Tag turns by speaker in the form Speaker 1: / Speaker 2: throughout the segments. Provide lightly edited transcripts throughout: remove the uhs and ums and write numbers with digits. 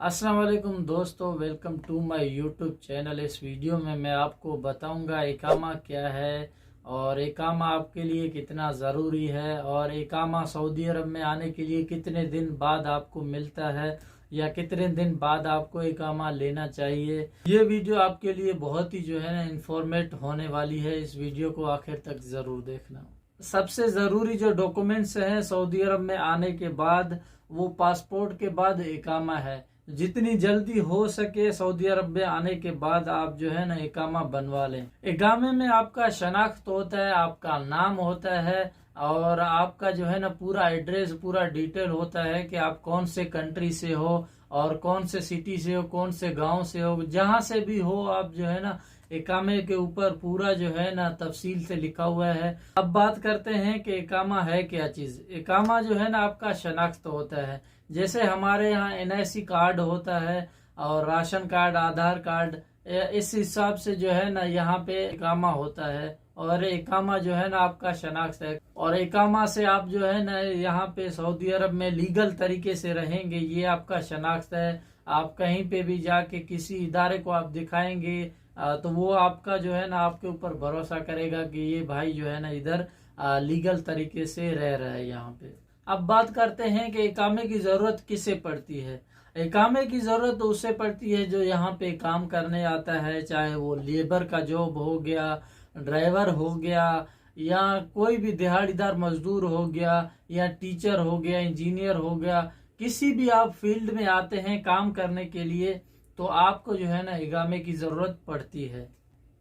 Speaker 1: अस्सलाम वालेकुम दोस्तों, welcome to my YouTube channel. इस वीडियो में मैं आपको बताऊंगा इकामा क्या है और इकामा आपके लिए कितना ज़रूरी है और इकामा सऊदी अरब में आने के लिए कितने दिन बाद आपको मिलता है या कितने दिन बाद आपको इकामा लेना चाहिए। ये वीडियो आपके लिए बहुत ही इंफॉर्मेट होने वाली है। इस वीडियो को आखिर तक ज़रूर देखना। सबसे ज़रूरी जो डॉक्यूमेंट्स हैं सऊदी अरब में आने के बाद, वो पासपोर्ट के बाद इकामा है। जितनी जल्दी हो सके सऊदी अरब में आने के बाद आप इकामा बनवा लें। इकामे में आपका शनाख्त होता है, आपका नाम होता है और आपका पूरा एड्रेस, पूरा डिटेल होता है कि आप कौन से कंट्री से हो और कौन से सिटी से हो, कौन से गांव से हो। जहां से भी हो आप इकामे के ऊपर पूरा तफसील से लिखा हुआ है। अब बात करते हैं कि इकामा है क्या चीज। इकामा आपका शनाख्त होता है। जैसे हमारे यहाँ NIC कार्ड होता है और राशन कार्ड, आधार कार्ड, इस हिसाब से यहाँ पे इकामा होता है। और इकामा आपका शनाख्त है और इकामा से आप यहाँ पे सऊदी अरब में लीगल तरीके से रहेंगे, ये आपका शनाख्त है। आप कहीं पे भी जाके किसी इदारे को आप दिखाएंगे तो वो आपका आपके ऊपर भरोसा करेगा कि ये भाई इधर लीगल तरीके से रह रहा है यहाँ पे। अब बात करते हैं कि इकामे की जरूरत किसे पड़ती है। इकामे की जरूरत उससे पड़ती है जो यहाँ पे काम करने आता है, चाहे वो लेबर का जॉब हो गया, ड्राइवर हो गया, या कोई भी दिहाड़ीदार मजदूर हो गया, या टीचर हो गया, इंजीनियर हो गया। किसी भी आप फील्ड में आते हैं काम करने के लिए तो आपको इकामे की जरूरत पड़ती है।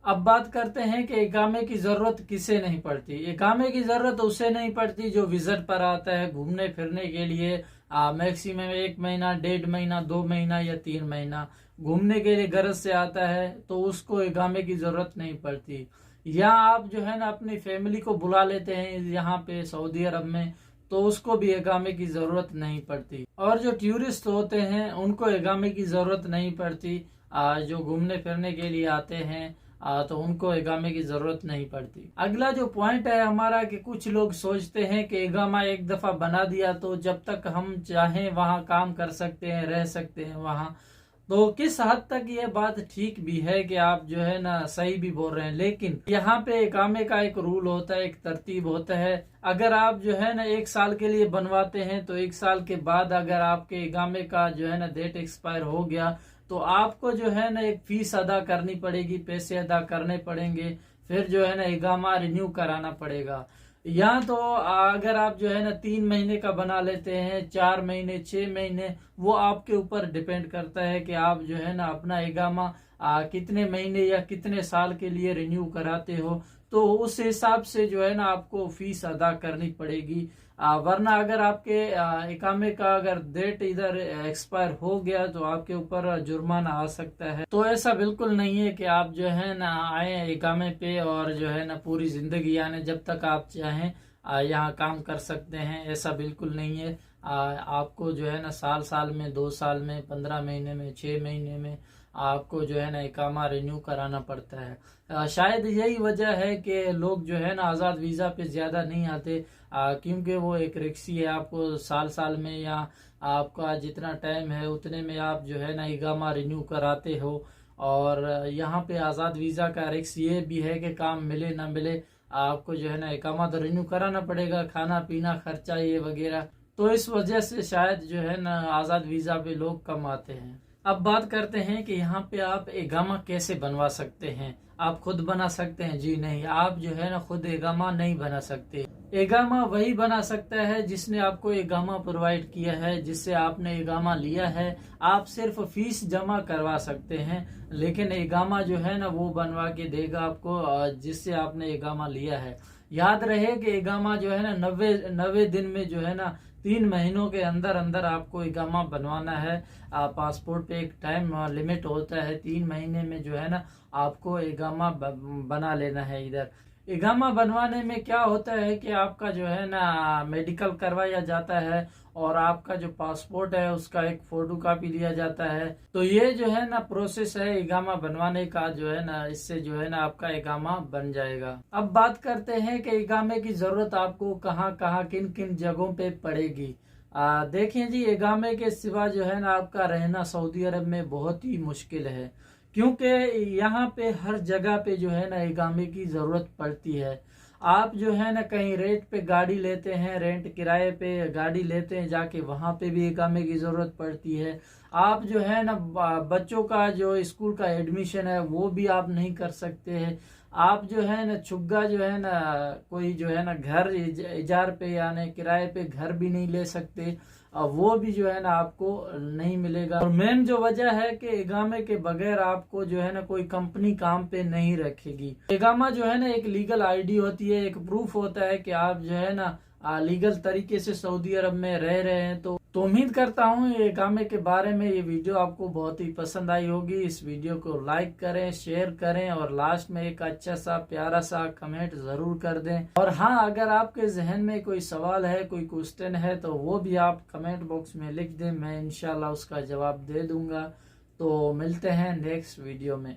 Speaker 1: अब बात करते हैं कि इकामे की जरूरत किसे नहीं पड़ती। इकामे की जरूरत उसे नहीं पड़ती जो विजिट पर आता है घूमने फिरने के लिए। मैक्सिमम 1 महीना, 1.5 महीना, 2 महीना या 3 महीना घूमने के लिए गरज से आता है तो उसको इकामे की जरूरत नहीं पड़ती। या आप अपनी फैमिली को बुला लेते हैं यहाँ पे सऊदी अरब में तो उसको भी इकामे की जरूरत नहीं पड़ती। और जो टूरिस्ट होते हैं उनको इकामे की जरूरत नहीं पड़ती। जो घूमने फिरने के लिए आते हैं तो उनको इकामे की जरूरत नहीं पड़ती। अगला जो पॉइंट है हमारा कि कुछ लोग सोचते हैं कि इकामा एक दफा बना दिया तो जब तक हम चाहें वहाँ काम कर सकते हैं, रह सकते हैं वहाँ। तो किस हद तक ये बात ठीक भी है कि आप सही भी बोल रहे हैं, लेकिन यहाँ पे इकामे का एक रूल होता है, एक तरतीब होता है। अगर आप 1 साल के लिए बनवाते हैं तो 1 साल के बाद अगर आपके इकामे का डेट एक्सपायर हो गया तो आपको एक फीस अदा करनी पड़ेगी, पैसे अदा करने पड़ेंगे। फिर इकामा रिन्यू कराना पड़ेगा। या तो अगर आप 3 महीने का बना लेते हैं, 4 महीने, 6 महीने, वो आपके ऊपर डिपेंड करता है कि आप अपना इकामा कितने महीने या कितने साल के लिए रिन्यू कराते हो। तो उस हिसाब से आपको फीस अदा करनी पड़ेगी। वरना अगर आपके इकामे का अगर डेट इधर एक्सपायर हो गया तो आपके ऊपर जुर्माना आ सकता है। तो ऐसा बिल्कुल नहीं है कि आप आए इकामे पे और पूरी जिंदगी जब तक आप चाहें यहाँ काम कर सकते हैं, ऐसा बिल्कुल नहीं है। आपको साल साल में, 2 साल में, 15 महीने में, 6 महीने में आपको इकामा रिन्यू कराना पड़ता है। शायद यही वजह है कि लोग आज़ाद वीज़ा पे ज़्यादा नहीं आते, क्योंकि वो एक रिक्सी है। आपको साल साल में या आपका जितना टाइम है उतने में आप इकामा रिन्यू कराते हो। और यहाँ पे आज़ाद वीज़ा का रिक्स ये भी है कि काम मिले ना मिले आपको इकामा तो रिन्यू कराना पड़ेगा, खाना पीना खर्चा ये वगैरह। तो इस वजह से शायद आज़ाद वीज़ा पे लोग कम आते हैं। अब बात करते हैं कि यहाँ पे आप इकामा कैसे बनवा सकते हैं। आप खुद बना सकते हैं? जी नहीं, आप खुद इकामा नहीं बना सकते। इकामा वही बना सकता है जिसने आपको इकामा प्रोवाइड किया है, जिससे आपने इकामा लिया है। आप सिर्फ फीस जमा करवा सकते हैं, लेकिन इकामा वो बनवा के देगा आपको जिससे आपने इकामा लिया है। याद रहे कि इकामा 90 दिन में 3 महीनों के अंदर अंदर आपको इकामा बनवाना है। पासपोर्ट पे एक टाइम लिमिट होता है, 3 महीने में आपको इकामा बना लेना है। इधर इकामा बनवाने में क्या होता है कि आपका मेडिकल करवाया जाता है और आपका जो पासपोर्ट है उसका एक फोटो कॉपी लिया जाता है। तो ये प्रोसेस है इकामा बनवाने का, इससे आपका इकामा बन जाएगा। अब बात करते हैं कि इकामे की जरूरत आपको कहाँ कहाँ, किन किन जगहों पे पड़ेगी। देखें जी, इकामे के सिवा जो है ना आपका रहना सऊदी अरब में बहुत ही मुश्किल है, क्योंकि यहाँ पे हर जगह पे जो है ना इकामे की ज़रूरत पड़ती है। आप जो है ना कहीं रेंट पे गाड़ी लेते हैं, रेंट किराए पे गाड़ी लेते हैं, जाके वहाँ पे भी इकामे की ज़रूरत पड़ती है। आप जो है ना बच्चों का जो स्कूल का एडमिशन है वो भी आप नहीं कर सकते हैं। आप जो है ना छुग्गा जो है ना कोई जो है ना घर इजार पे यानी किराए पे घर भी नहीं ले सकते, वो भी जो है ना आपको नहीं मिलेगा। और मेन जो वजह है कि इकामे के बगैर आपको जो है ना कोई कंपनी काम पे नहीं रखेगी। इकामा जो है ना एक लीगल आईडी होती है, एक प्रूफ होता है कि आप जो है ना लीगल तरीके से सऊदी अरब में रह रहे हैं। तो उम्मीद करता हूँ ये इकामे के बारे में ये वीडियो आपको बहुत ही पसंद आई होगी। इस वीडियो को लाइक करें, शेयर करें और लास्ट में एक अच्छा सा प्यारा सा कमेंट जरूर कर दें। और हाँ, अगर आपके जहन में कोई सवाल है, कोई क्वेश्चन है, तो वो भी आप कमेंट बॉक्स में लिख दें, मैं इंशाल्लाह उसका जवाब दे दूंगा। तो मिलते हैं नेक्स्ट वीडियो में।